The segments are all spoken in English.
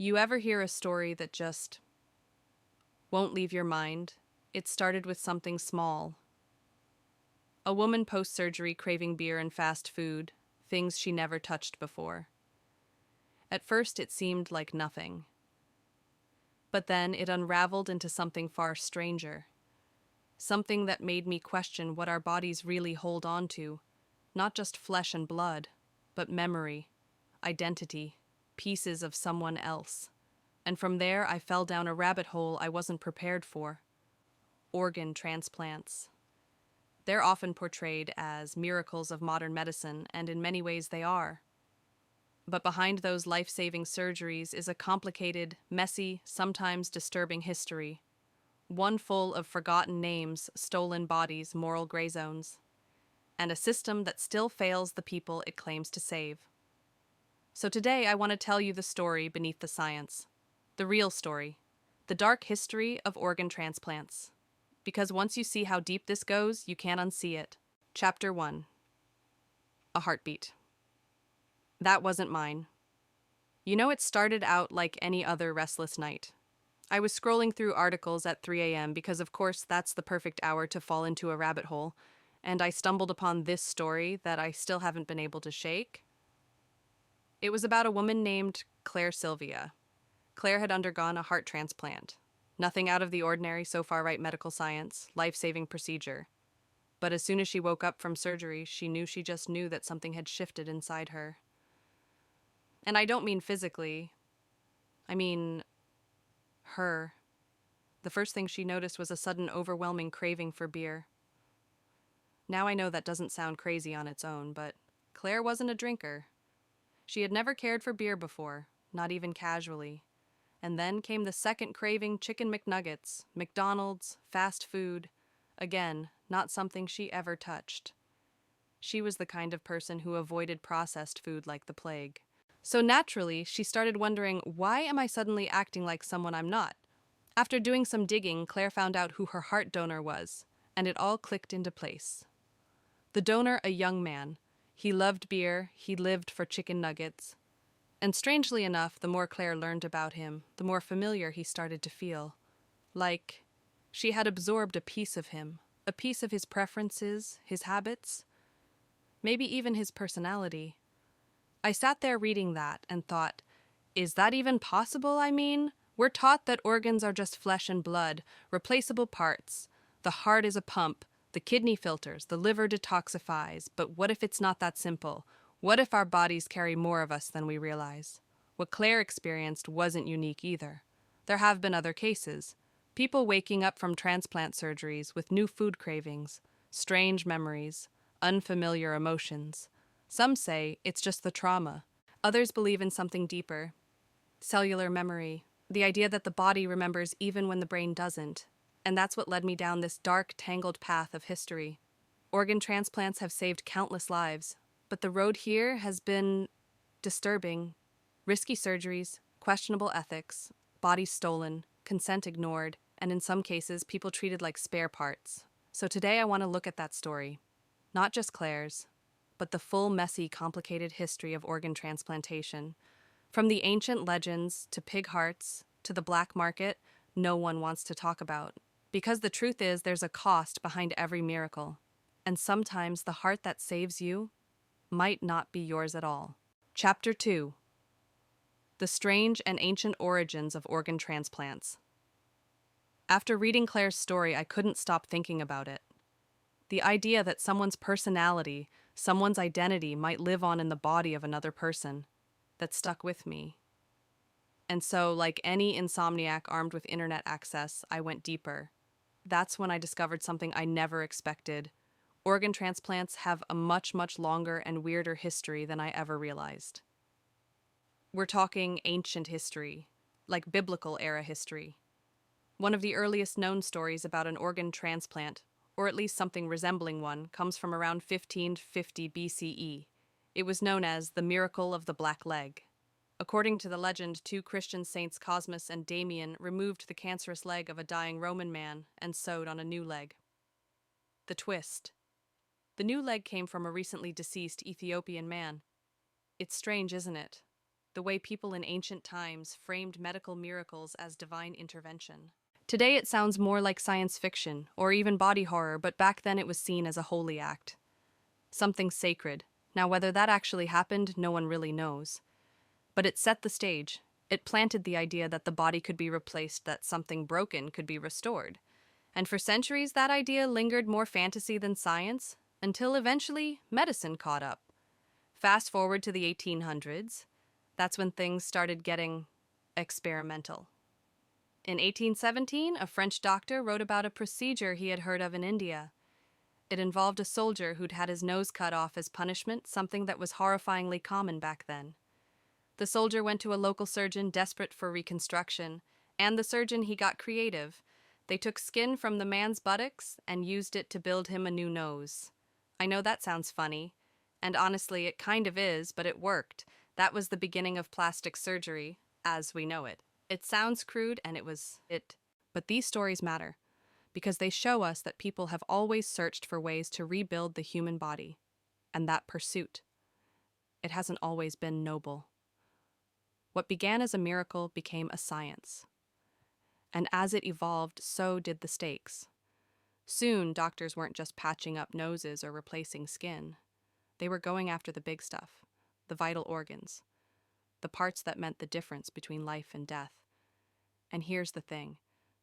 You ever hear a story that just won't leave your mind? It started with something small. A woman post-surgery craving beer and fast food, things she never touched before. At first it seemed like nothing. But then it unraveled into something far stranger. Something that made me question what our bodies really hold on to. Not just flesh and blood, but memory, identity, pieces of someone else. And from there I fell down a rabbit hole I wasn't prepared for. Organ transplants. They're often portrayed as miracles of modern medicine, and in many ways they are. But behind those life-saving surgeries is a complicated, messy, sometimes disturbing history. One full of forgotten names, stolen bodies, moral gray zones, and a system that still fails the people it claims to save. So today I want to tell you the story beneath the science. The real story. The dark history of organ transplants. Because once you see how deep this goes, you can't unsee it. Chapter 1. A heartbeat. That wasn't mine. You know, it started out like any other restless night. I was scrolling through articles at 3 a.m. because, of course, that's the perfect hour to fall into a rabbit hole, and I stumbled upon this story that I still haven't been able to shake. It was about a woman named Claire Sylvia. Claire had undergone a heart transplant. Nothing out of the ordinary, so far right medical science, life-saving procedure. But as soon as she woke up from surgery, she just knew that something had shifted inside her. And I don't mean physically. I mean her. The first thing she noticed was a sudden overwhelming craving for beer. Now I know that doesn't sound crazy on its own, but Claire wasn't a drinker. She had never cared for beer before, not even casually. And then came the second craving: chicken McNuggets, McDonald's, fast food. Again, not something she ever touched. She was the kind of person who avoided processed food like the plague. So naturally, she started wondering, why am I suddenly acting like someone I'm not? After doing some digging, Claire found out who her heart donor was, and it all clicked into place. The donor, a young man. He loved beer, he lived for chicken nuggets. And strangely enough, the more Claire learned about him, the more familiar he started to feel. Like she had absorbed a piece of him, a piece of his preferences, his habits, maybe even his personality. I sat there reading that and thought, is that even possible? I mean, we're taught that organs are just flesh and blood, replaceable parts. The heart is a pump, the kidney filters, the liver detoxifies. But what if it's not that simple? What if our bodies carry more of us than we realize? What Claire experienced wasn't unique either. There have been other cases. People waking up from transplant surgeries with new food cravings, strange memories, unfamiliar emotions. Some say it's just the trauma. Others believe in something deeper. Cellular memory. The idea that the body remembers even when the brain doesn't. And that's what led me down this dark, tangled path of history. Organ transplants have saved countless lives. But the road here has been disturbing. Risky surgeries, questionable ethics, bodies stolen, consent ignored, and in some cases, people treated like spare parts. So today I want to look at that story. Not just Claire's, but the full, messy, complicated history of organ transplantation. From the ancient legends to pig hearts to the black market, no one wants to talk about. Because the truth is, there's a cost behind every miracle. And sometimes the heart that saves you might not be yours at all. Chapter 2. The strange and ancient origins of organ transplants. After reading Claire's story, I couldn't stop thinking about it. The idea that someone's personality, someone's identity might live on in the body of another person, that stuck with me. And so, like any insomniac armed with internet access, I went deeper. That's when I discovered something I never expected. Organ transplants have a much, much longer and weirder history than I ever realized. We're talking ancient history, like biblical era history. One of the earliest known stories about an organ transplant, or at least something resembling one, comes from around 1550 BCE. It was known as the miracle of the black leg. According to the legend, two Christian saints Cosmas and Damian removed the cancerous leg of a dying Roman man and sewed on a new leg. The twist. The new leg came from a recently deceased Ethiopian man. It's strange, isn't it? the way people in ancient times framed medical miracles as divine intervention. Today it sounds more like science fiction or even body horror, but back then it was seen as a holy act, something sacred. Now, whether that actually happened, no one really knows. But it set the stage. It planted the idea that the body could be replaced, that something broken could be restored. And for centuries, that idea lingered more fantasy than science, until eventually medicine caught up. Fast forward to the 1800s, that's when things started getting experimental. In 1817, a French doctor wrote about a procedure he had heard of in India. It involved a soldier who'd had his nose cut off as punishment, something that was horrifyingly common back then. The soldier went to a local surgeon desperate for reconstruction, and the surgeon, he got creative. They took skin from the man's buttocks and used it to build him a new nose. I know that sounds funny, and honestly it kind of is, but it worked. That was the beginning of plastic surgery, as we know it. It sounds crude, and it was it. But these stories matter, because they show us that people have always searched for ways to rebuild the human body, and that pursuit, it hasn't always been noble. What began as a miracle became a science. And as it evolved, so did the stakes. Soon, doctors weren't just patching up noses or replacing skin. They were going after the big stuff, the vital organs, the parts that meant the difference between life and death. And here's the thing,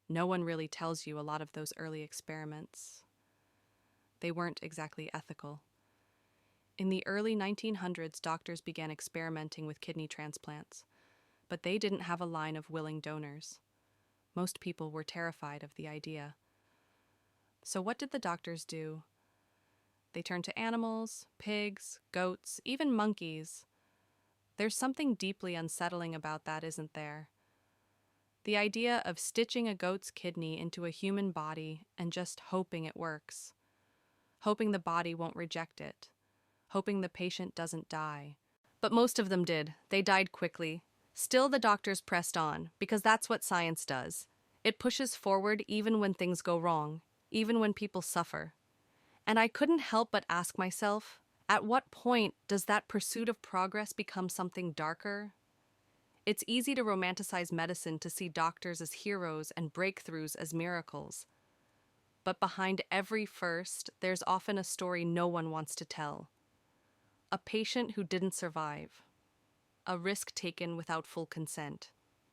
no one really tells you a lot of those early experiments. They weren't exactly ethical. In the early 1900s, doctors began experimenting with kidney transplants, but they didn't have a line of willing donors. Most people were terrified of the idea. So what did the doctors do? They turned to animals, pigs, goats, even monkeys. There's something deeply unsettling about that, isn't there? The idea of stitching a goat's kidney into a human body and just hoping it works. Hoping the body won't reject it. Hoping the patient doesn't die. But most of them did. They died quickly. Still, the doctors pressed on, because that's what science does. It pushes forward even when things go wrong, even when people suffer. And I couldn't help but ask myself, at what point does that pursuit of progress become something darker? It's easy to romanticize medicine, to see doctors as heroes and breakthroughs as miracles. But behind every first, there's often a story no one wants to tell. A patient who didn't survive. A risk taken without full consent.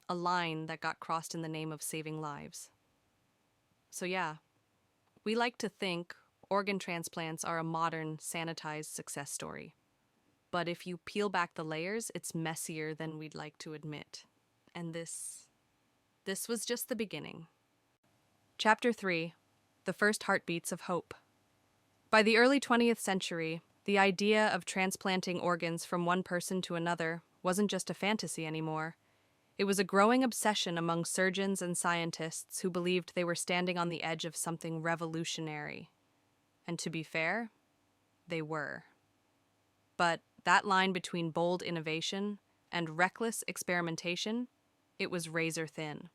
A line that got crossed in the name of saving lives. So yeah, we like to think organ transplants are a modern, sanitized success story. But if you peel back the layers, it's messier than we'd like to admit. And this was just the beginning. Chapter 3. The First Heartbeats of Hope. By the early 20th century, the idea of transplanting organs from one person to another wasn't just a fantasy anymore. It was a growing obsession among surgeons and scientists who believed they were standing on the edge of something revolutionary. And to be fair, they were. But that line between bold innovation and reckless experimentation, it was razor thin.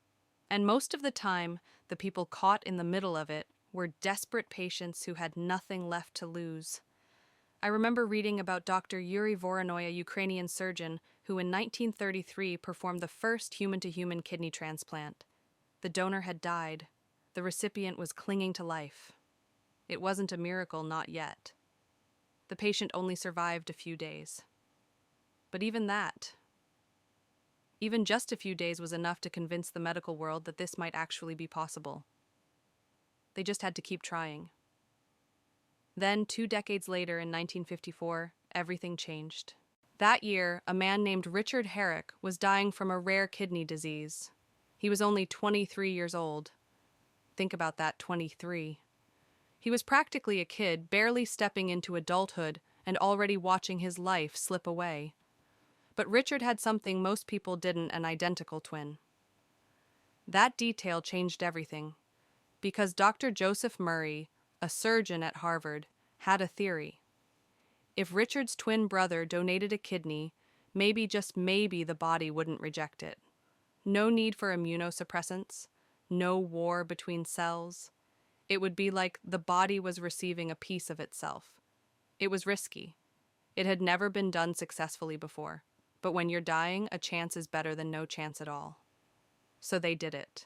And most of the time, the people caught in the middle of it were desperate patients who had nothing left to lose. I remember reading about Dr. Yuri Voronoy, a Ukrainian surgeon, who in 1933 performed the first human-to-human kidney transplant. The donor had died. The recipient was clinging to life. It wasn't a miracle, not yet. The patient only survived a few days. But even that, even just a few days, was enough to convince the medical world that this might actually be possible. They just had to keep trying. Then, 2 decades later, in 1954, everything changed. That year, a man named Richard Herrick was dying from a rare kidney disease. He was only 23 years old. Think about that, 23. He was practically a kid, barely stepping into adulthood and already watching his life slip away. But Richard had something most people didn't, an identical twin. That detail changed everything, because Dr. Joseph Murray, a surgeon at Harvard, had a theory. If Richard's twin brother donated a kidney, maybe, just maybe, the body wouldn't reject it. No need for immunosuppressants, no war between cells. It would be like the body was receiving a piece of itself. It was risky. It had never been done successfully before. But when you're dying, a chance is better than no chance at all. So they did it.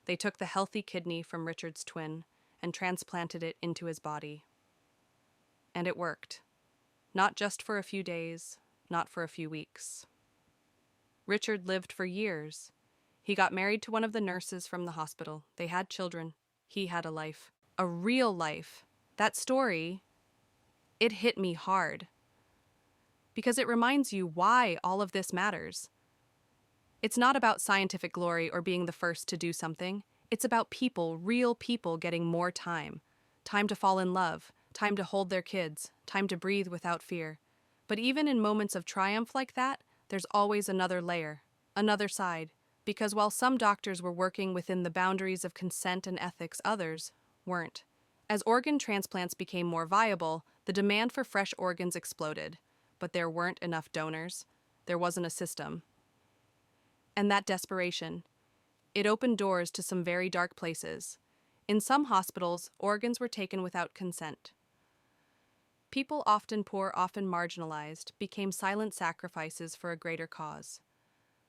They took the healthy kidney from Richard's twin and transplanted it into his body. And it worked. Not just for a few days, not for a few weeks. Richard lived for years. He got married to one of the nurses from the hospital. They had children. He had a life. A real life. That story, it hit me hard. Because it reminds you why all of this matters. It's not about scientific glory or being the first to do something. It's about people, real people, getting more time. Time to fall in love, time to hold their kids, time to breathe without fear. But even in moments of triumph like that, there's always another layer, another side. Because while some doctors were working within the boundaries of consent and ethics, others weren't. As organ transplants became more viable, the demand for fresh organs exploded. But there weren't enough donors. There wasn't a system. And that desperation, it opened doors to some very dark places. In some hospitals, organs were taken without consent. People often poor, often marginalized, became silent sacrifices for a greater cause.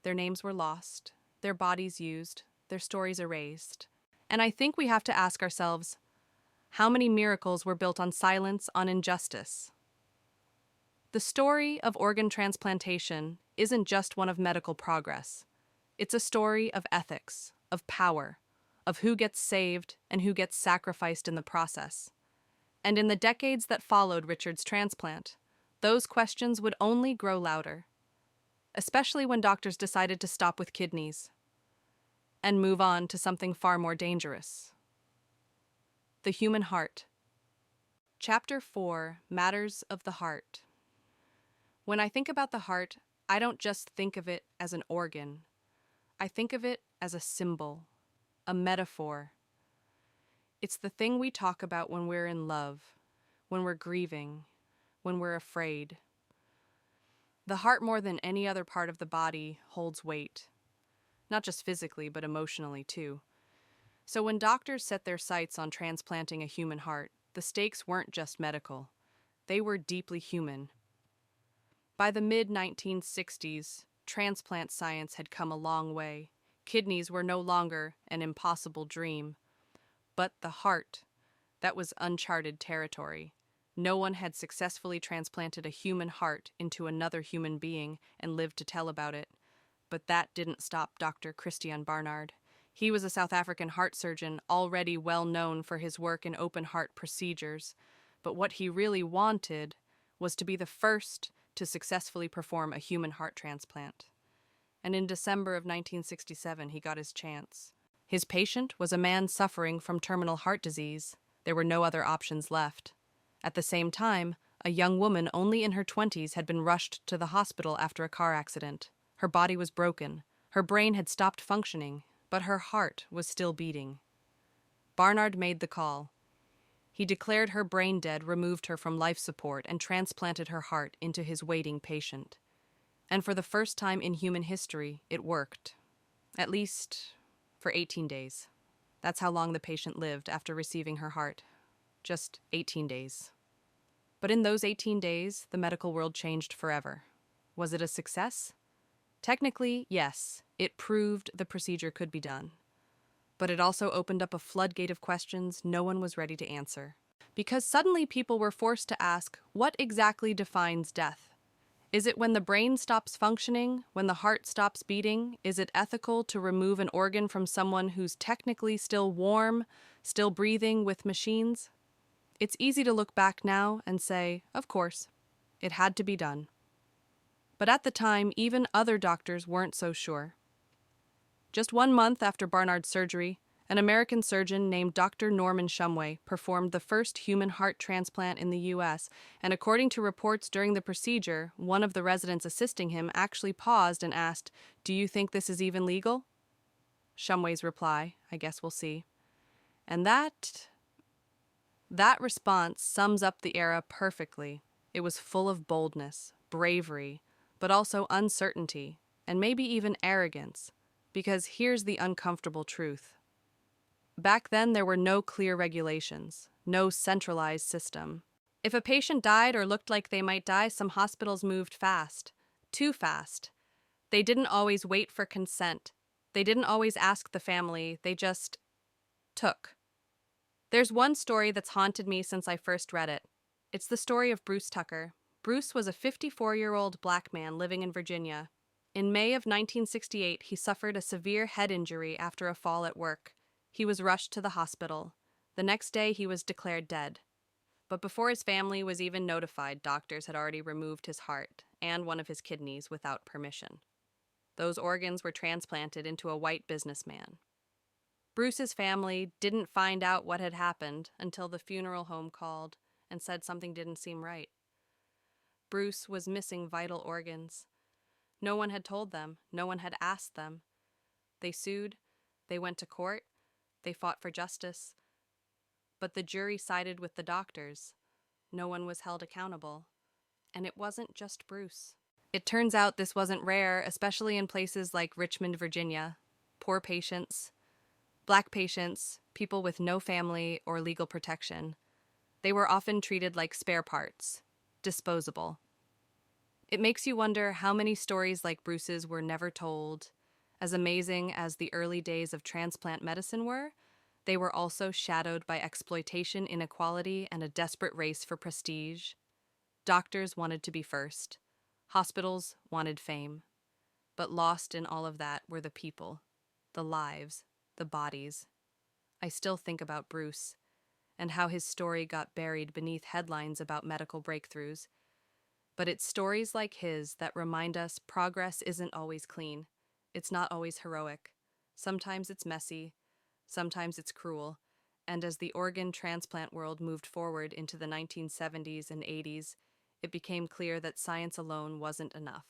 Their names were lost, their bodies used, their stories erased. And I think we have to ask ourselves, how many miracles were built on silence, on injustice? The story of organ transplantation isn't just one of medical progress. It's a story of ethics, of power, of who gets saved and who gets sacrificed in the process. And in the decades that followed Richard's transplant, those questions would only grow louder, especially when doctors decided to stop with kidneys and move on to something far more dangerous. The human heart. Chapter 4, Matters of the Heart. When I think about the heart, I don't just think of it as an organ. I think of it as a symbol, a metaphor. It's the thing we talk about when we're in love, when we're grieving, when we're afraid. The heart, more than any other part of the body, holds weight. Not just physically, but emotionally too. So when doctors set their sights on transplanting a human heart, the stakes weren't just medical. They were deeply human. By the mid-1960s, transplant science had come a long way. Kidneys were no longer an impossible dream. But the heart, that was uncharted territory. No one had successfully transplanted a human heart into another human being and lived to tell about it. But that didn't stop Dr. Christian Barnard. He was a South African heart surgeon, already well known for his work in open heart procedures. But what he really wanted was to be the first to successfully perform a human heart transplant. And in December of 1967, he got his chance. His patient was a man suffering from terminal heart disease. There were no other options left. At the same time, a young woman only in her 20s had been rushed to the hospital after a car accident. Her body was broken. Her brain had stopped functioning, but her heart was still beating. Barnard made the call. He declared her brain dead, removed her from life support, and transplanted her heart into his waiting patient. And for the first time in human history, it worked. At least for 18 days. That's how long the patient lived after receiving her heart. Just 18 days. But in those 18 days, the medical world changed forever. Was it a success? Technically, yes. It proved the procedure could be done. But it also opened up a floodgate of questions no one was ready to answer. Because suddenly people were forced to ask, what exactly defines death? Is it when the brain stops functioning, when the heart stops beating? Is it ethical to remove an organ from someone who's technically still warm, still breathing with machines? It's easy to look back now and say, of course, it had to be done. But at the time, even other doctors weren't so sure. Just 1 month after Barnard's surgery, an American surgeon named Dr. Norman Shumway performed the first human heart transplant in the U.S., and according to reports during the procedure, one of the residents assisting him actually paused and asked, "Do you think this is even legal?" Shumway's reply, "I guess we'll see." And that response sums up the era perfectly. It was full of boldness, bravery, but also uncertainty, and maybe even arrogance. Because here's the uncomfortable truth. Back then, there were no clear regulations, no centralized system. If a patient died or looked like they might die, some hospitals moved fast. Too fast. They didn't always wait for consent. They didn't always ask the family, they just took. There's one story that's haunted me since I first read it. It's the story of Bruce Tucker. Bruce was a 54-year-old black man living in Virginia. In May of 1968, he suffered a severe head injury after a fall at work. He was rushed to the hospital. The next day, he was declared dead. But before his family was even notified, doctors had already removed his heart and one of his kidneys without permission. Those organs were transplanted into a white businessman. Bruce's family didn't find out what had happened until the funeral home called and said something didn't seem right. Bruce was missing vital organs. No one had told them. No one had asked them. They sued. They went to court. They fought for justice. But the jury sided with the doctors. No one was held accountable. And it wasn't just Bruce. It turns out this wasn't rare, especially in places like Richmond, Virginia. Poor patients, black patients, people with no family or legal protection. They were often treated like spare parts, disposable. It makes you wonder how many stories like Bruce's were never told. As amazing as the early days of transplant medicine were, they were also shadowed by exploitation, inequality, and a desperate race for prestige. Doctors wanted to be first. Hospitals wanted fame. But lost in all of that were the people, the lives, the bodies. I still think about Bruce and how his story got buried beneath headlines about medical breakthroughs. But it's stories like his that remind us progress isn't always clean. It's not always heroic. Sometimes it's messy. Sometimes it's cruel. And as the organ transplant world moved forward into the 1970s and 80s, it became clear that science alone wasn't enough.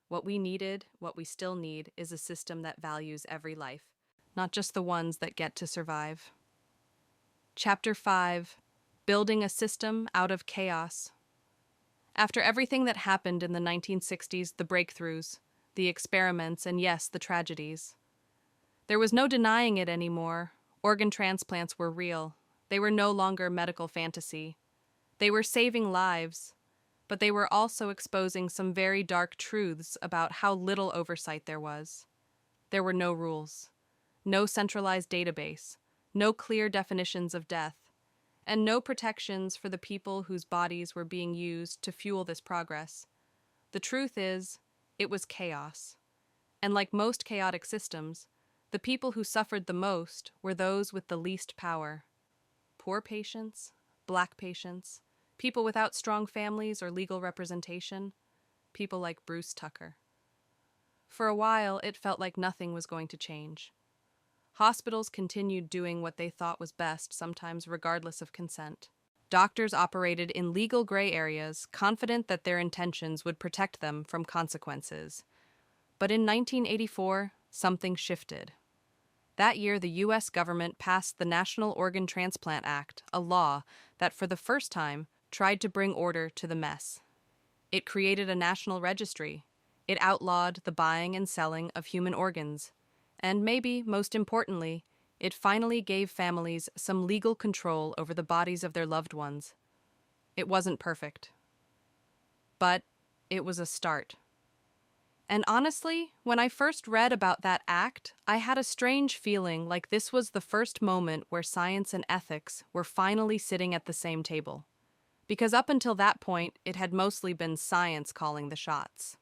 What we needed, what we still need, is a system that values every life, not just the ones that get to survive. Chapter 5: Building a System Out of Chaos. After everything that happened in the 1960s, the breakthroughs, the experiments, and yes, the tragedies, there was no denying it anymore. Organ transplants were real. They were no longer medical fantasy. They were saving lives, but they were also exposing some very dark truths about how little oversight there was. There were no rules, no centralized database, no clear definitions of death, and no protections for the people whose bodies were being used to fuel this progress. The truth is, it was chaos. And like most chaotic systems, the people who suffered the most were those with the least power. Poor patients, black patients, people without strong families or legal representation, people like Bruce Tucker. For a while, it felt like nothing was going to change. Hospitals continued doing what they thought was best, sometimes regardless of consent. Doctors operated in legal gray areas, confident that their intentions would protect them from consequences. But in 1984, something shifted. That year, the U.S. government passed the National Organ Transplant Act, a law that, for the first time, tried to bring order to the mess. It created a national registry. It outlawed the buying and selling of human organs. And maybe, most importantly, it finally gave families some legal control over the bodies of their loved ones. It wasn't perfect. But it was a start. And honestly, when I first read about that act, I had a strange feeling like this was the first moment where science and ethics were finally sitting at the same table. Because up until that point, it had mostly been science calling the shots.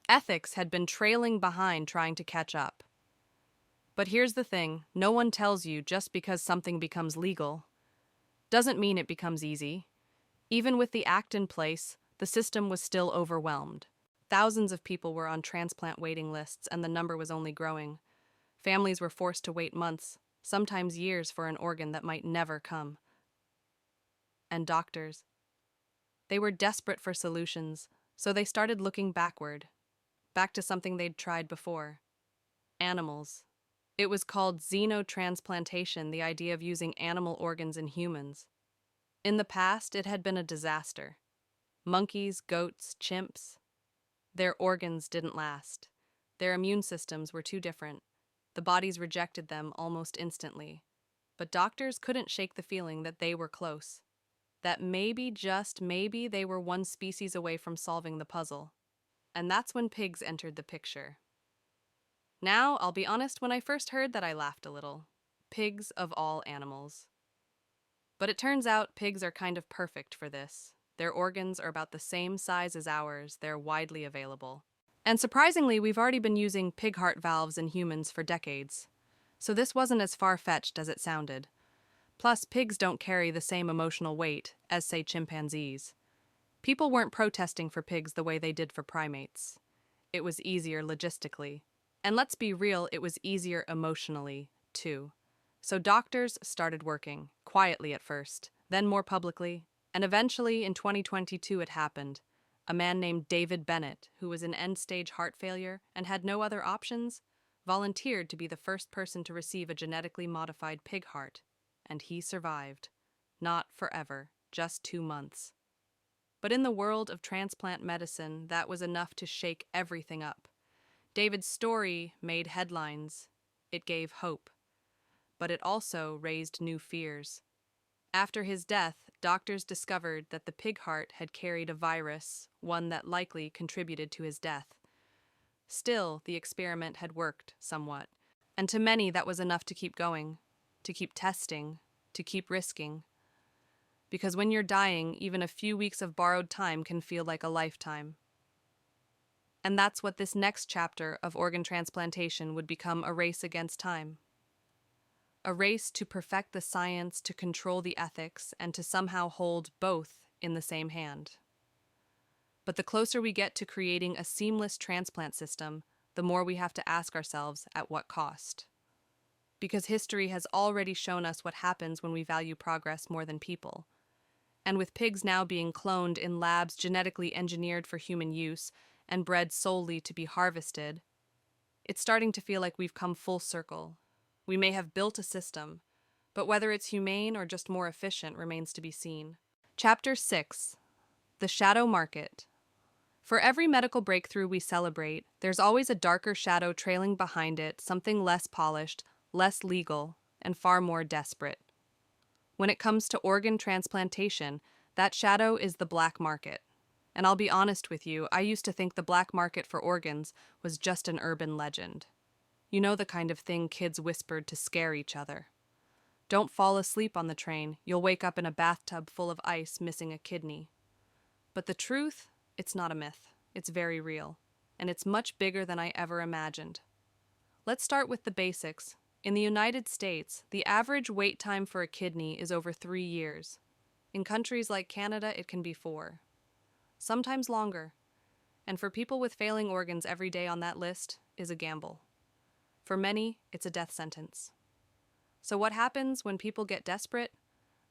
Ethics had been trailing behind trying to catch up. But here's the thing, no one tells you just because something becomes legal doesn't mean it becomes easy. Even with the act in place, the system was still overwhelmed. Thousands of people were on transplant waiting lists, and the number was only growing. Families were forced to wait months, sometimes years, for an organ that might never come. And doctors, they were desperate for solutions, so they started looking backward, back to something they'd tried before: animals. It was called xenotransplantation, the idea of using animal organs in humans. In the past, it had been a disaster. Monkeys, goats, chimps. Their organs didn't last. Their immune systems were too different. The bodies rejected them almost instantly. But doctors couldn't shake the feeling that they were close. That maybe, just maybe, they were one species away from solving the puzzle. And that's when pigs entered the picture. Now, I'll be honest, when I first heard that I laughed a little. Pigs of all animals. But it turns out pigs are kind of perfect for this. Their organs are about the same size as ours, they're widely available. And surprisingly, we've already been using pig heart valves in humans for decades. So this wasn't as far-fetched as it sounded. Plus, pigs don't carry the same emotional weight as, say, chimpanzees. People weren't protesting for pigs the way they did for primates. It was easier logistically. And let's be real, it was easier emotionally, too. So doctors started working, quietly at first, then more publicly, and eventually in 2022 it happened. A man named David Bennett, who was in end-stage heart failure and had no other options, volunteered to be the first person to receive a genetically modified pig heart. And he survived. Not forever, just 2 months. But in the world of transplant medicine, that was enough to shake everything up. David's story made headlines. It gave hope. But it also raised new fears. After his death, doctors discovered that the pig heart had carried a virus, one that likely contributed to his death. Still, the experiment had worked somewhat, and to many that was enough to keep going, to keep testing, to keep risking. Because when you're dying, even a few weeks of borrowed time can feel like a lifetime. And that's what this next chapter of organ transplantation would become, a race against time. A race to perfect the science, to control the ethics, and to somehow hold both in the same hand. But the closer we get to creating a seamless transplant system, the more we have to ask ourselves, at what cost? Because history has already shown us what happens when we value progress more than people. And with pigs now being cloned in labs genetically engineered for human use and bred solely to be harvested, it's starting to feel like we've come full circle. We may have built a system, but whether it's humane or just more efficient remains to be seen. Chapter 6. The Shadow Market. For every medical breakthrough we celebrate, there's always a darker shadow trailing behind it, something less polished, less legal, and far more desperate. When it comes to organ transplantation, that shadow is the black market. And I'll be honest with you, I used to think the black market for organs was just an urban legend. You know, the kind of thing kids whispered to scare each other. Don't fall asleep on the train, you'll wake up in a bathtub full of ice missing a kidney. But the truth, it's not a myth. It's very real. And it's much bigger than I ever imagined. Let's start with the basics. In the United States, the average wait time for a kidney is over 3 years. In countries like Canada, it can be 4. Sometimes longer. And for people with failing organs, every day on that list is a gamble. For many, it's a death sentence. So what happens when people get desperate?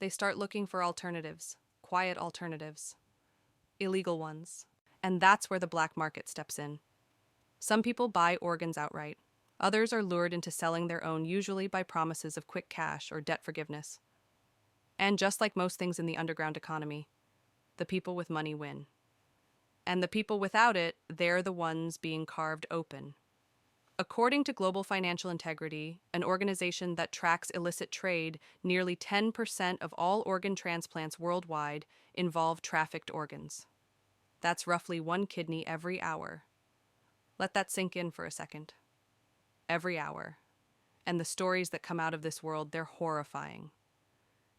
They start looking for alternatives, quiet alternatives, illegal ones. And that's where the black market steps in. Some people buy organs outright. Others are lured into selling their own, usually by promises of quick cash or debt forgiveness. And just like most things in the underground economy, the people with money win. And the people without it, they're the ones being carved open. According to Global Financial Integrity, an organization that tracks illicit trade, nearly 10% of all organ transplants worldwide involve trafficked organs. That's roughly 1 kidney every hour. Let that sink in for a second. Every hour. And the stories that come out of this world, they're horrifying.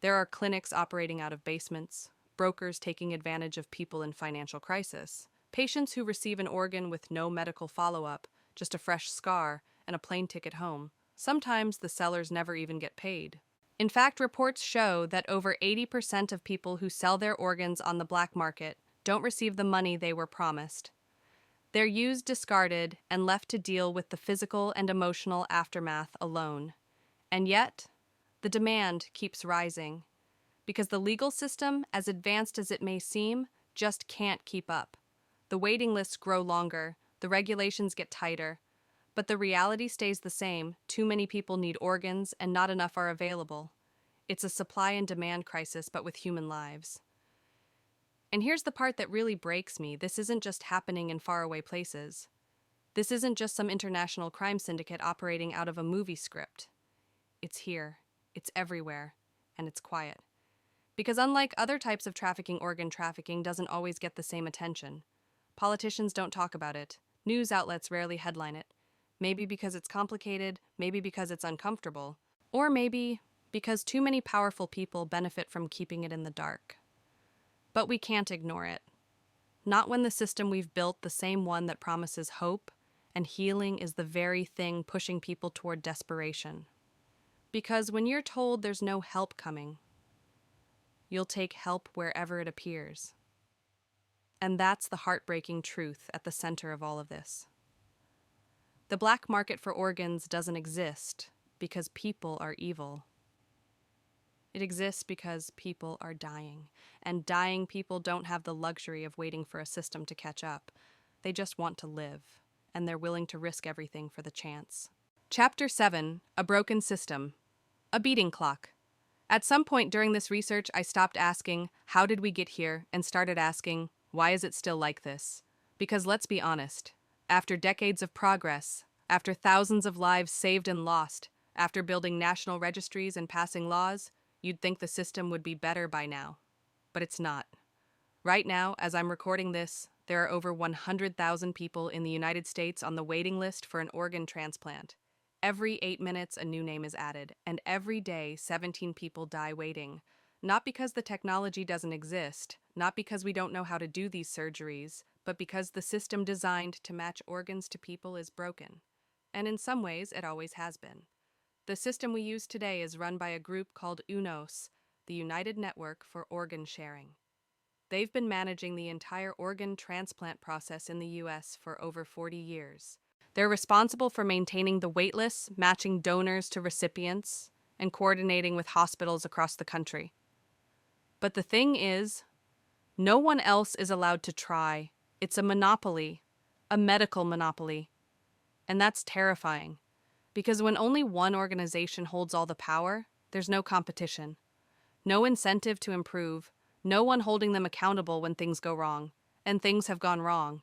There are clinics operating out of basements, brokers taking advantage of people in financial crisis, patients who receive an organ with no medical follow-up, just a fresh scar and a plane ticket home. Sometimes the sellers never even get paid. In fact, reports show that over 80% of people who sell their organs on the black market don't receive the money they were promised. They're used, discarded, and left to deal with the physical and emotional aftermath alone. And yet, the demand keeps rising. Because the legal system, as advanced as it may seem, just can't keep up. The waiting lists grow longer, the regulations get tighter, but the reality stays the same. Too many people need organs and not enough are available. It's a supply and demand crisis, but with human lives. And here's the part that really breaks me. This isn't just happening in faraway places. This isn't just some international crime syndicate operating out of a movie script. It's here, it's everywhere, and it's quiet. Because unlike other types of trafficking, organ trafficking doesn't always get the same attention. Politicians don't talk about it. News outlets rarely headline it. Maybe because it's complicated, maybe because it's uncomfortable, or maybe because too many powerful people benefit from keeping it in the dark. But we can't ignore it. Not when the system we've built, the same one that promises hope and healing, is the very thing pushing people toward desperation. Because when you're told there's no help coming, you'll take help wherever it appears. And that's the heartbreaking truth at the center of all of this. The black market for organs doesn't exist because people are evil. It exists because people are dying, and dying people don't have the luxury of waiting for a system to catch up. They just want to live, and they're willing to risk everything for the chance. Chapter 7: A Broken System. A Beating Clock. At some point during this research, I stopped asking, how did we get here, and started asking, why is it still like this? Because let's be honest, after decades of progress, after thousands of lives saved and lost, after building national registries and passing laws, you'd think the system would be better by now. But it's not. Right now, as I'm recording this, there are over 100,000 people in the United States on the waiting list for an organ transplant. Every 8 minutes, a new name is added, and every day, 17 people die waiting. Not because the technology doesn't exist, not because we don't know how to do these surgeries, but because the system designed to match organs to people is broken. And in some ways, it always has been. The system we use today is run by a group called UNOS, the United Network for Organ Sharing. They've been managing the entire organ transplant process in the U.S. for over 40 years. They're responsible for maintaining the wait lists, matching donors to recipients, and coordinating with hospitals across the country. But the thing is, no one else is allowed to try. It's a monopoly, a medical monopoly. And that's terrifying. Because when only one organization holds all the power, there's no competition, no incentive to improve, no one holding them accountable when things go wrong. And things have gone wrong.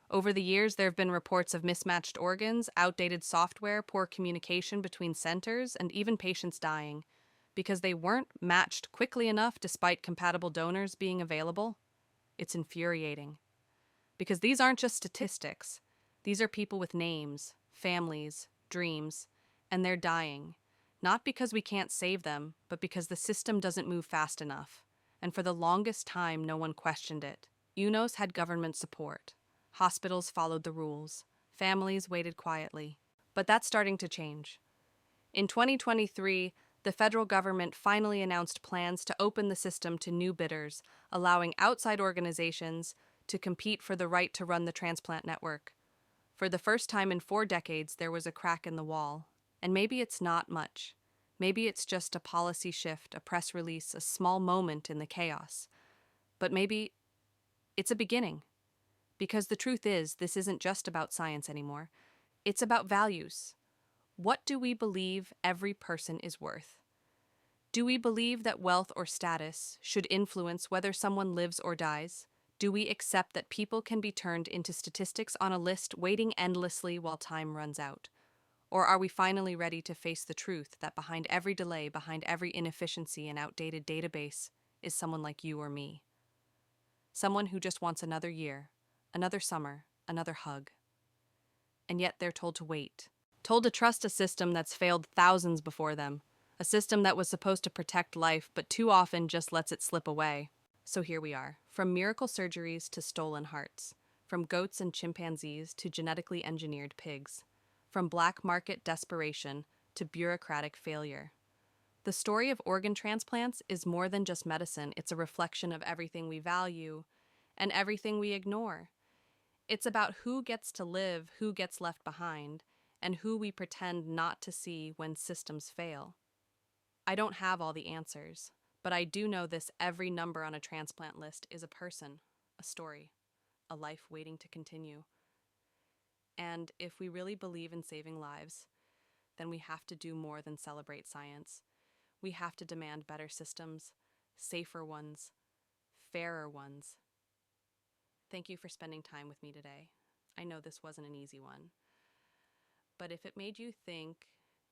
Over the years, there have been reports of mismatched organs, outdated software, poor communication between centers, and even patients dying because they weren't matched quickly enough despite compatible donors being available. It's infuriating. Because these aren't just statistics. These are people with names, families, dreams, and they're dying. Not because we can't save them, but because the system doesn't move fast enough. And for the longest time, no one questioned it. UNOS had government support. Hospitals followed the rules. Families waited quietly. But that's starting to change. In 2023, the federal government finally announced plans to open the system to new bidders, allowing outside organizations to compete for the right to run the transplant network. For the first time in 4 decades, there was a crack in the wall. And maybe it's not much. Maybe it's just a policy shift, a press release, a small moment in the chaos. But maybe it's a beginning. Because the truth is, this isn't just about science anymore. It's about values. What do we believe every person is worth? Do we believe that wealth or status should influence whether someone lives or dies? Do we accept that people can be turned into statistics on a list waiting endlessly while time runs out? Or are we finally ready to face the truth that behind every delay, behind every inefficiency and outdated database, is someone like you or me? Someone who just wants another year, another summer, another hug. And yet they're told to wait. Told to trust a system that's failed thousands before them. A system that was supposed to protect life, but too often just lets it slip away. So here we are, from miracle surgeries to stolen hearts, from goats and chimpanzees to genetically engineered pigs, from black market desperation to bureaucratic failure. The story of organ transplants is more than just medicine. It's a reflection of everything we value and everything we ignore. It's about who gets to live, who gets left behind, and who we pretend not to see when systems fail. I don't have all the answers, but I do know this: every number on a transplant list is a person, a story, a life waiting to continue. And if we really believe in saving lives, then we have to do more than celebrate science. We have to demand better systems, safer ones, fairer ones. Thank you for spending time with me today. I know this wasn't an easy one. But if it made you think,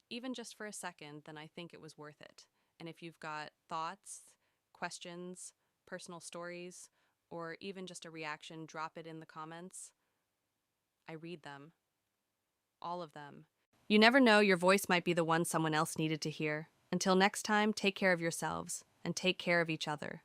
even just for a second, then I think it was worth it. And if you've got thoughts, questions, personal stories, or even just a reaction, drop it in the comments. I read them. All of them. You never know, your voice might be the one someone else needed to hear. Until next time, take care of yourselves and take care of each other.